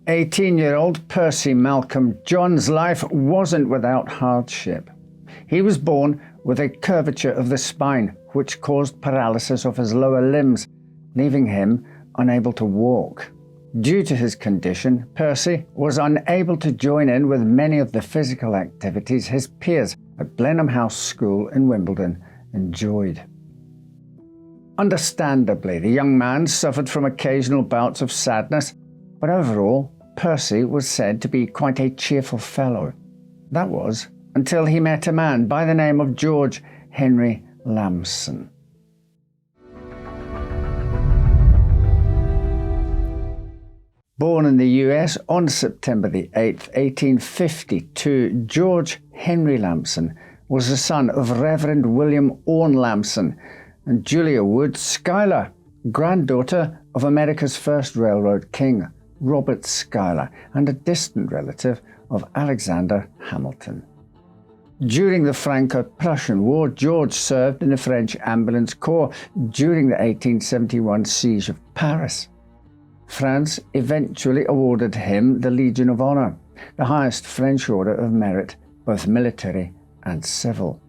18-year-old Percy Malcolm John's life wasn't without hardship. He was born with a curvature of the spine, which caused paralysis of his lower limbs, leaving him unable to walk. Due to his condition, Percy was unable to join in with many of the physical activities his peers at Blenheim House School in Wimbledon enjoyed. Understandably, the young man suffered from occasional bouts of sadness, but overall, Percy was said to be quite a cheerful fellow. That was until he met a man by the name of George Henry Lamson. Born in the US on September the 8th, 1852, George Henry Lamson was the son of Reverend William Orne Lamson and Julia Wood Schuyler, granddaughter of America's first railroad king, Robert Schuyler, and a distant relative of Alexander Hamilton. During the Franco-Prussian War, George served in the French Ambulance Corps during the 1871 siege of Paris. France eventually awarded him the Legion of Honor, the highest French order of merit, both military and civil.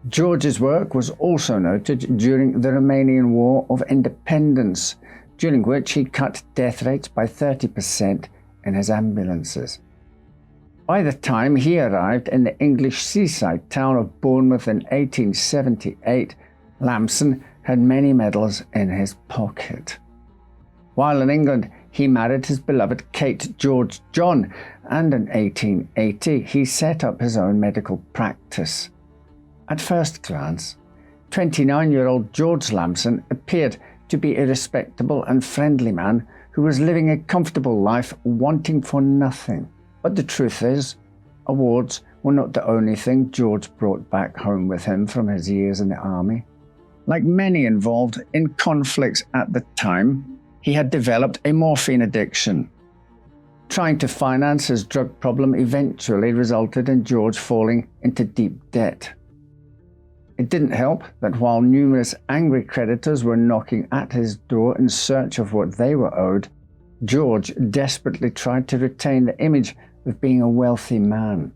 George's work was also noted during the Romanian War of Independence, during which he cut death rates by 30% in his ambulances. By the time he arrived in the English seaside town of Bournemouth in 1878, Lamson had many medals in his pocket. While in England, he married his beloved Kate George John, and in 1880 he set up his own medical practice. At first glance, 29-year-old George Lamson appeared to be a respectable and friendly man who was living a comfortable life, wanting for nothing. But the truth is, awards were not the only thing George brought back home with him from his years in the army. Like many involved in conflicts at the time, he had developed a morphine addiction. Trying to finance his drug problem eventually resulted in George falling into deep debt. It didn't help that while numerous angry creditors were knocking at his door in search of what they were owed, George desperately tried to retain the image of being a wealthy man.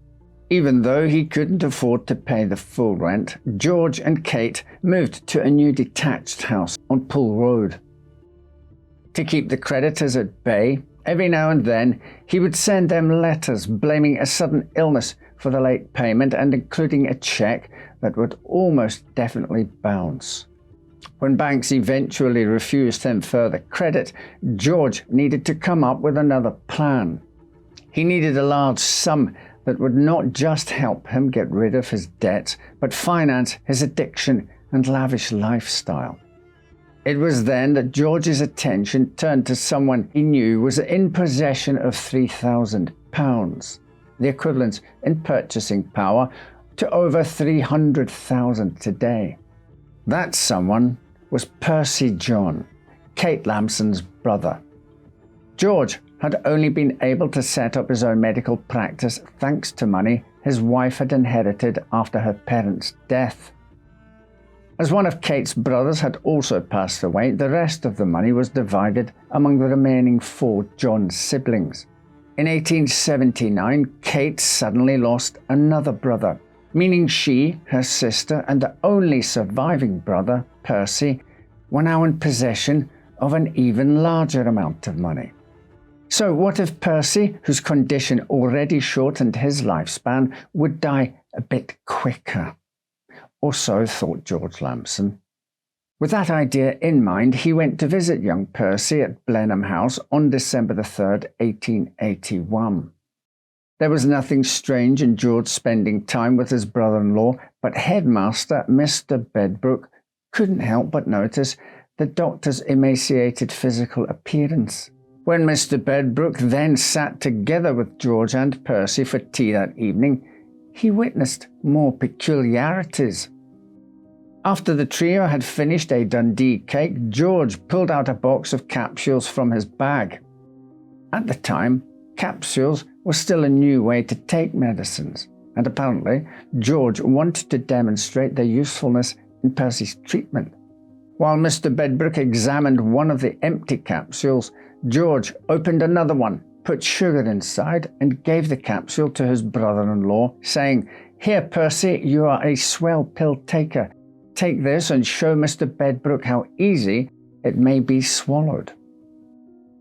Even though he couldn't afford to pay the full rent, George and Kate moved to a new detached house on Poole Road. To keep the creditors at bay, every now and then he would send them letters blaming a sudden illness for the late payment and including a check that would almost definitely bounce. When banks eventually refused him further credit, George needed to come up with another plan. He needed a large sum that would not just help him get rid of his debts, but finance his addiction and lavish lifestyle. It was then that George's attention turned to someone he knew was in possession of £3,000, the equivalent in purchasing power to over 300,000 today. That someone was Percy John, Kate Lamson's brother. George had only been able to set up his own medical practice thanks to money his wife had inherited after her parents' death. As one of Kate's brothers had also passed away, the rest of the money was divided among the remaining 4 John siblings. In 1879, Kate suddenly lost another brother, meaning she, her sister, and the only surviving brother, Percy, were now in possession of an even larger amount of money. So what if Percy, whose condition already shortened his lifespan, would die a bit quicker? Or so thought George Lamson. With that idea in mind, he went to visit young Percy at Blenheim House on December the 3rd, 1881. There was nothing strange in George spending time with his brother-in-law, but headmaster Mr. Bedbrook couldn't help but notice the doctor's emaciated physical appearance. When Mr. Bedbrook then sat together with George and Percy for tea that evening, he witnessed more peculiarities. After the trio had finished a Dundee cake, George pulled out a box of capsules from his bag. At the time, capsules were still a new way to take medicines, and apparently George wanted to demonstrate their usefulness in Percy's treatment. While Mr. Bedbrook examined one of the empty capsules, George opened another one put sugar inside, and gave the capsule to his brother-in-law, saying, "Here, Percy, you are a swell pill taker. Take this and show Mr. Bedbrook how easy it may be swallowed."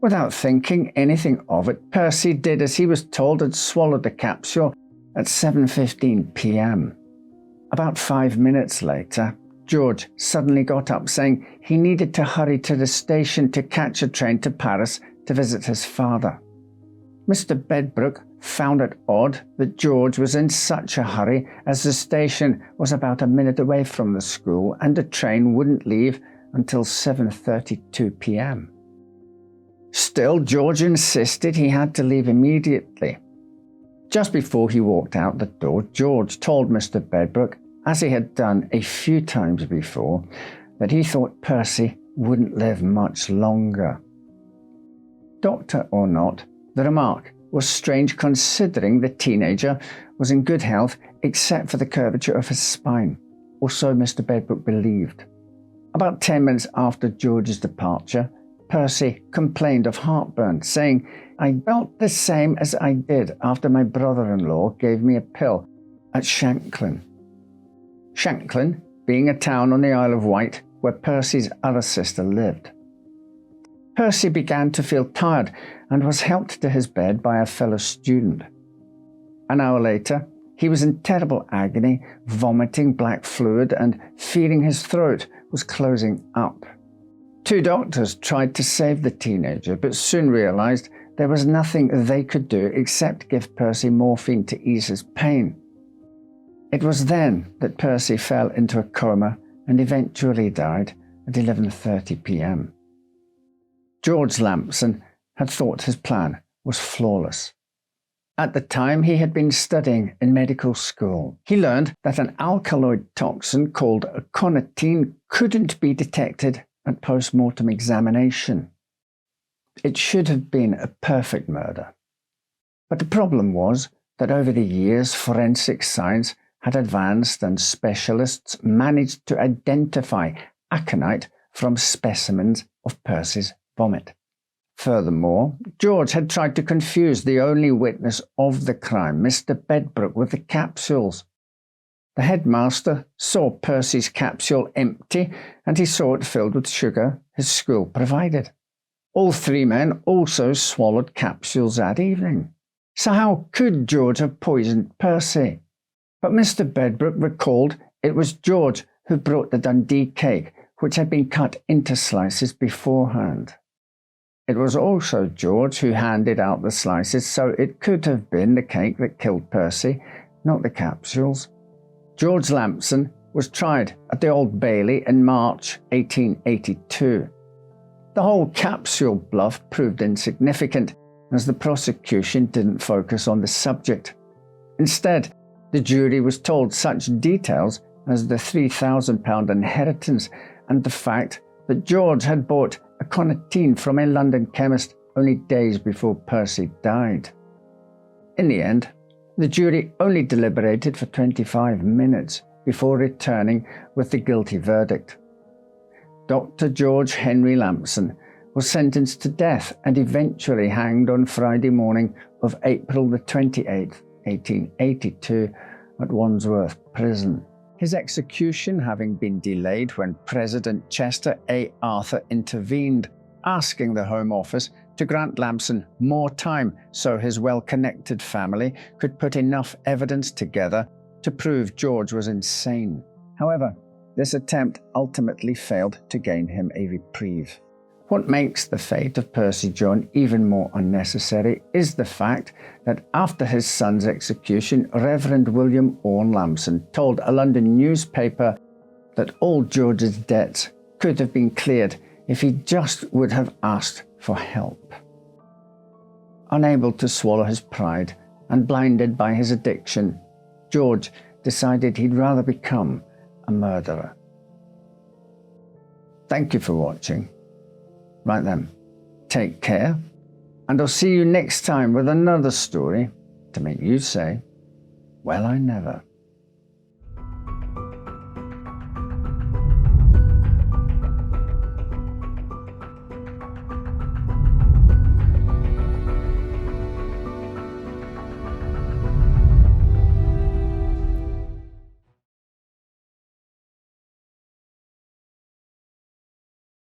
Without thinking anything of it, Percy did as he was told and swallowed the capsule at 7:15 p.m. About 5 minutes later, George suddenly got up, saying he needed to hurry to the station to catch a train to Paris to visit his father. Mr. Bedbrook found it odd that George was in such a hurry, as the station was about a minute away from the school and the train wouldn't leave until 7:32 p.m. Still, George insisted he had to leave immediately. Just before he walked out the door, George told Mr. Bedbrook, as he had done a few times before, that he thought Percy wouldn't live much longer. Doctor or not, the remark was strange considering the teenager was in good health except for the curvature of his spine, or so Mr. Bedbrook believed. About 10 minutes after George's departure, Percy complained of heartburn, saying, "I felt the same as I did after my brother-in-law gave me a pill at Shanklin." Shanklin being a town on the Isle of Wight where Percy's other sister lived. Percy began to feel tired and was helped to his bed by a fellow student. An hour later, he was in terrible agony, vomiting black fluid and feeling his throat was closing up. 2 doctors tried to save the teenager, but soon realized there was nothing they could do except give Percy morphine to ease his pain. It was then that Percy fell into a coma and eventually died at 11:30 p.m. George Lamson had thought his plan was flawless. At the time, he had been studying in medical school. He learned that an alkaloid toxin called Aconitine couldn't be detected at post-mortem examination. It should have been a perfect murder. But the problem was that over the years, forensic science had advanced and specialists managed to identify aconite from specimens of Percy's vomit. Furthermore, George had tried to confuse the only witness of the crime, Mr. Bedbrook, with the capsules. The headmaster saw Percy's capsule empty and he saw it filled with sugar his school provided. All 3 men also swallowed capsules that evening. So how could George have poisoned Percy? But Mr. Bedbrook recalled it was George who brought the Dundee cake, which had been cut into slices beforehand. It was also George who handed out the slices, so it could have been the cake that killed Percy, not the capsules. George Lamson was tried at the Old Bailey in March 1882. The whole capsule bluff proved insignificant, as the prosecution didn't focus on the subject. Instead, the jury was told such details as the £3,000 inheritance and the fact that George had bought Aconitine from a London chemist only days before Percy died. In the end, the jury only deliberated for 25 minutes before returning with the guilty verdict. Dr. George Henry Lamson was sentenced to death and eventually hanged on Friday morning of April the 28th, 1882 at Wandsworth Prison. His execution having been delayed when President Chester A. Arthur intervened, asking the Home Office to grant Lamson more time so his well-connected family could put enough evidence together to prove George was insane. However, this attempt ultimately failed to gain him a reprieve. What makes the fate of Percy John even more unnecessary is the fact that after his son's execution, Reverend William Orne Lamson told a London newspaper that all George's debts could have been cleared if he just would have asked for help. Unable to swallow his pride and blinded by his addiction, George decided he'd rather become a murderer. Thank you for watching. Right then, take care, and I'll see you next time with another story to make you say, "Well, I never."